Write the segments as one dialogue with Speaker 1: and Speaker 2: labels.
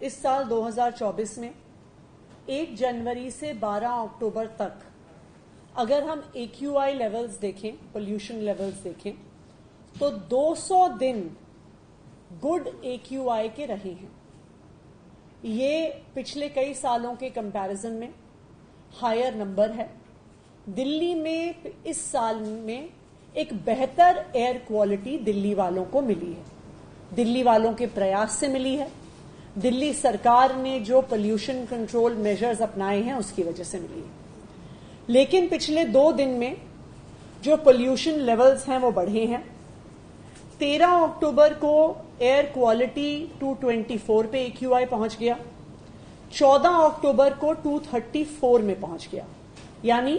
Speaker 1: اس سال 2024 میں 1 جنوری سے 12 اکتوبر تک اگر ہم AQI لیولز دیکھیں، پولیوشن لیولز دیکھیں، تو 200 دن گڈ AQI کے رہے ہیں. یہ پچھلے کئی سالوں کے کمپیرزن میں ہائر نمبر ہے. دلی میں اس سال میں ایک بہتر ایئر کوالٹی دلی والوں کو ملی ہے. دلی والوں کے پریاس سے ملی ہے. دلی سرکار نے جو پولیوشن کنٹرول میجرز اپنائے ہیں اس کی وجہ سے ملی ہے. لیکن پچھلے 2 دن میں جو پولیوشن لیولز ہیں وہ بڑھے ہیں. 13 اکتوبر کو ایئر کوالٹی 224 پہ AQI پہنچ گیا. 14 اکتوبر کو 234 میں پہنچ گیا. یعنی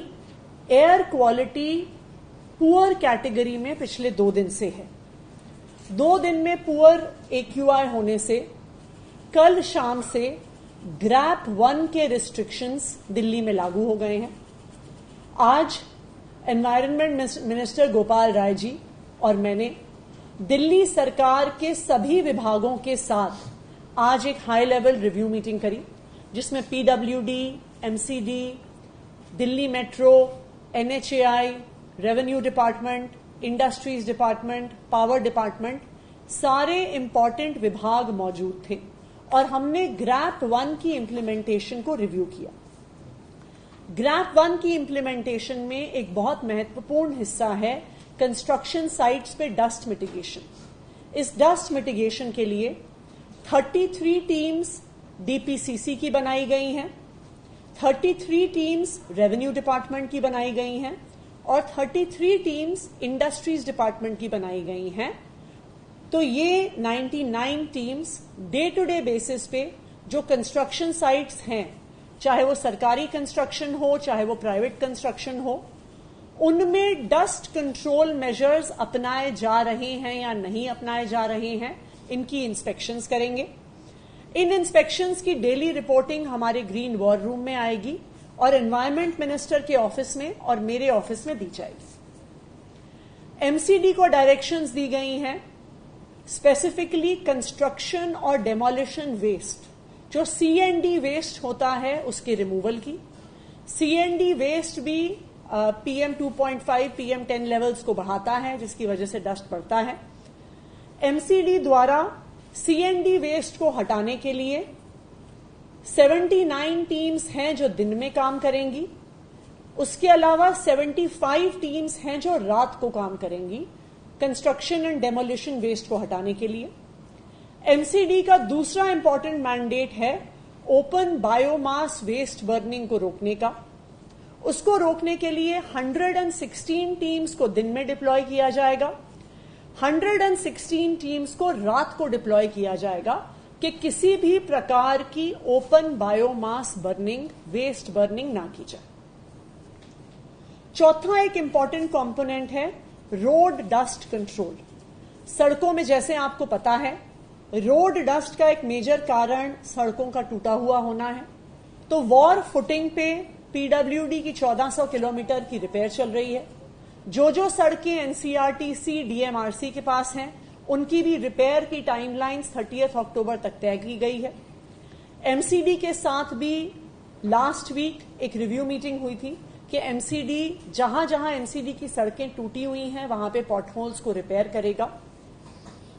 Speaker 1: ایئر کوالٹی پور کیٹیگری میں پچھلے 2 دن سے ہے. 2 دن میں پور AQI ہونے سے کل شام سے گریپ 1 کے ریسٹرکشنز دلی میں لاگو ہو گئے ہیں. آج انوائرنمنٹ منسٹر گوپال رائے جی اور میں نے دلی سرکار کے سبھی وبھاگوں کے ساتھ آج ایک ہائی لیول ریویو میٹنگ کری، جس میں PWD، MCD، Delhi metro, NHAI، revenue department, industries department, power department, سارے امپورٹنٹ وبھاگ موجود تھے اور ہم نے گریپ 1 کی امپلیمنٹیشن کو ریویو کیا. گریپ 1 کی امپلیمنٹیشن میں ایک بہت مہتوپورن حصہ ہے کنسٹرکشن سائٹس پہ ڈسٹ میٹیگیشن. اس ڈسٹ میٹیگیشن کے لیے 33 ٹیمز DPCC کی بنائی گئی ہیں، 33 ٹیمز ریونیو ڈپارٹمنٹ کی بنائی گئی ہیں اور 33 ٹیمز انڈسٹریز ڈپارٹمنٹ کی بنائی گئی ہیں. تو یہ 99 teams day to day basis پہ جو کنسٹرکشن سائٹس ہیں، چاہے وہ سرکاری کنسٹرکشن ہو چاہے وہ پرائیویٹ کنسٹرکشن ہو، ان میں ڈسٹ کنٹرول میجرز اپنائے جا رہے ہیں یا نہیں اپنائے جا رہے ہیں، ان کی انسپیکشنز کریں گے. ان انسپیکشنز کی ڈیلی رپورٹنگ ہمارے گرین وار روم میں آئے گی اور انوائرمنٹ منسٹر کے آفس میں اور میرے آفس میں دی جائے گی. MCD کو ڈائریکشنز دی گئی ہیں اسپیسیفکلی کنسٹرکشن اور ڈیمولیشن ویسٹ، جو CND ویسٹ ہوتا ہے اس کے ریموول کی. CND ویسٹ بھی PM 2.5 PM 10 لیولز کو بڑھاتا ہے، جس کی وجہ سے ڈسٹ بڑھتا ہے. MCD دوارا CND ویسٹ کو ہٹانے کے لیے 79 ٹیمز ہیں جو دن میں کام کریں گی. اس کے علاوہ 75 ٹیمز ہیں جو رات کو کام کریں گی کنسٹرکشن اینڈ ڈیمولیشن ویسٹ کو ہٹانے کے لیے. MCD کا دوسرا امپورٹنٹ مینڈیٹ ہے اوپن بایو ماس ویسٹ برننگ کو روکنے کا. اس کو روکنے کے لیے 116 ٹیمز کو دن میں ڈپلوائے کیا جائے گا، 116 ٹیمز کو رات کو ڈپلوائے کیا جائے گا کہ کسی بھی پرکار کی اوپن بایو ماس برننگ، ویسٹ برننگ نہ کی جائے. چوتھا ایک امپورٹنٹ کمپوننٹ ہے روڈ ڈسٹ کنٹرول. سڑکوں میں جیسے آپ کو پتا ہے روڈ ڈسٹ کا ایک میجر کارن سڑکوں کا ٹوٹا ہوا ہونا ہے. تو وار فوٹنگ پہ PWD کی 1400 کلومیٹر کی ریپیئر چل رہی ہے. جو سڑکیں NCRTC DMRC کے پاس ہیں ان کی بھی ریپیئر کی ٹائم لائنز 30 اکتوبر تک طے کی گئی ہے. MCD کے ساتھ بھی لاسٹ ویک ایک ریویو میٹنگ ہوئی تھی کہ MCD جہاں MCD کی سڑکیں ٹوٹی ہوئی ہیں وہاں پہ پاٹ ہولز کو ریپیئر کرے گا.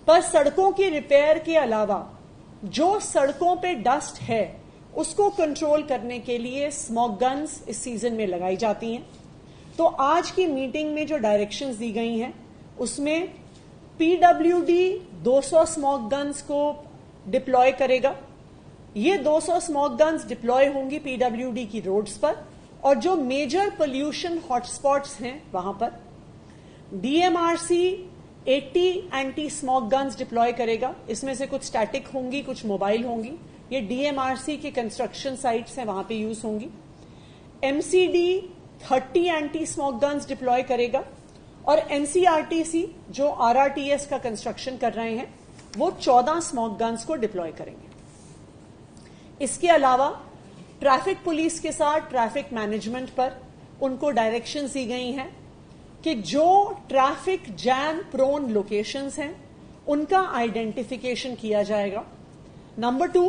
Speaker 1: پر سڑکوں کی ریپیئر کے علاوہ جو سڑکوں پہ ڈسٹ ہے اس کو کنٹرول کرنے کے لیے اسموک گنز اس سیزن میں لگائی جاتی ہیں. تو آج کی میٹنگ میں جو ڈائریکشنز دی گئی ہیں اس میں PWD 200 اسموک گنز کو ڈپلوائے کرے گا. یہ 200 اسموک گنز ڈپلوائے ہوں گی PWD کی روڈز پر اور جو میجر پولیوشن ہاٹ اسپاٹس ہیں وہاں پر. DMRC 80 anti smoke guns deploy کرے گا. اس میں سے کچھ اسٹیٹک ہوں گی، کچھ موبائل ہوں گی. یہ DMRC کے کنسٹرکشن سائٹس ہیں وہاں پہ یوز ہوں گی. MCD 30 anti smoke guns deploy کرے گا اور NCRTC جو RRTS کا کنسٹرکشن کر رہے ہیں وہ 14 اسموک گنز کو ڈپلوائے کریں گے. اس کے علاوہ ٹریفک پولیس کے ساتھ ٹریفک مینجمنٹ پر ان کو ڈائریکشنز دی گئی ہیں کہ جو ٹریفک جام پرون لوکیشنز ہیں ان کا آئیڈینٹیفیکیشن کیا جائے گا. نمبر 2،